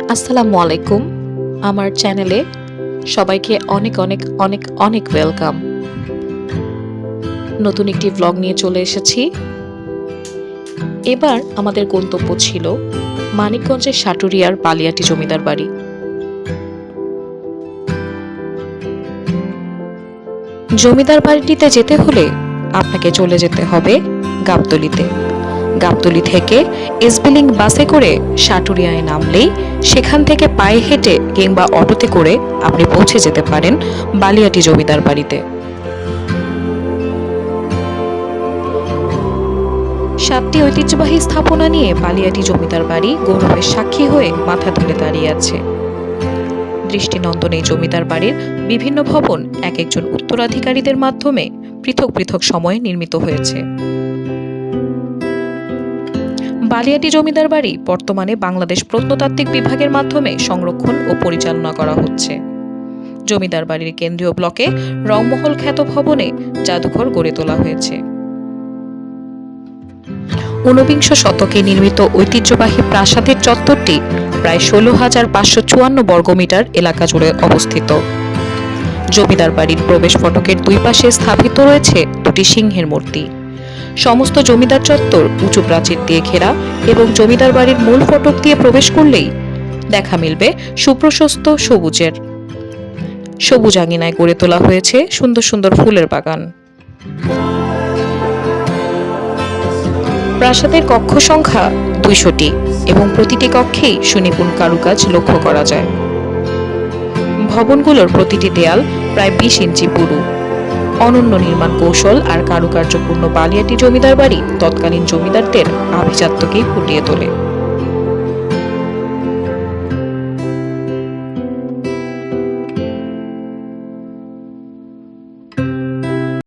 আসসালামু আলাইকুম। আমার চ্যানেলে সবাইকে অনেক অনেক অনেক অনেক ওয়েলকাম। নতুন একটি ব্লগ নিয়ে চলে এসেছি। এবার আমাদের গন্তব্য ছিল মানিকগঞ্জের সাটুরিয়ার বালিয়াটি জমিদার বাড়ি। জমিদার বাড়িটিতে যেতে হলে আপনাকে চলে যেতে হবে গাবতলীতে। গাবতলী থেকে এসবি লিংক বাসে করে সাটুরিয়ায় নামলেই সেখান থেকে পায়ে হেঁটে কিংবা অটোতে করে আপনি পৌঁছে যেতে পারেন বালিয়াটি জমিদার বাড়িতে। 7টি ঐতিহ্যবাহী স্থাপনা নিয়ে বালিয়াটি জমিদার বাড়ি গৌরবের সাক্ষী হয়ে মাথা তুলে দাঁড়িয়ে আছে। দৃষ্টিনন্দন এই জমিদার বাড়ির বিভিন্ন ভবন এক একজন উত্তরাধিকারীদের মাধ্যমে পৃথক পৃথক সময়ে নির্মিত হয়েছে। বালিয়াটি জমিদার বাড়ি বর্তমানে বাংলাদেশ প্রত্নতাত্ত্বিক বিভাগের মাধ্যমে সংরক্ষণ ও পরিচালনা করা হচ্ছে। জমিদার বাড়ির কেন্দ্রীয় ব্লকে রংমহল খ্যাত ভবনে জাদুঘর গড়ে তোলা হয়েছে। 19বিংশ শতকে নির্মিত ঐতিহ্যবাহী প্রাসাদের চত্বরটি প্রায় 16,554 বর্গমিটার এলাকা জুড়ে অবস্থিত। জমিদার বাড়ির প্রবেশ ফটকের দুই পাশে স্থাপিত রয়েছে দুটি সিংহের মূর্তি। সমস্ত জমিদার চত্বর উঁচু প্রাচীর দিয়ে ঘেরা এবং জমিদার বাড়ির মূল ফটক দিয়ে প্রবেশ করলেই দেখা মিলবে সুপ্রশস্ত সবুজের। সবুজ আঙিনায় গড়ে তোলা হয়েছে সুন্দর সুন্দর ফুলের বাগান। প্রাসাদের কক্ষ সংখ্যা 200টি এবং প্রতিটি কক্ষেই সুনিপুণ কারুকাজ লক্ষ্য করা যায়। ভবনগুলোর প্রতিটি দেয়াল প্রায় 20 ইঞ্চি পুরু। অনন্য নির্মাণ কৌশল আর কারুকার্যপূর্ণ বালিয়াটি জমিদার বাড়ি তৎকালীন জমিদারদের আভিজাত্যকেই ফুটিয়ে তোলে।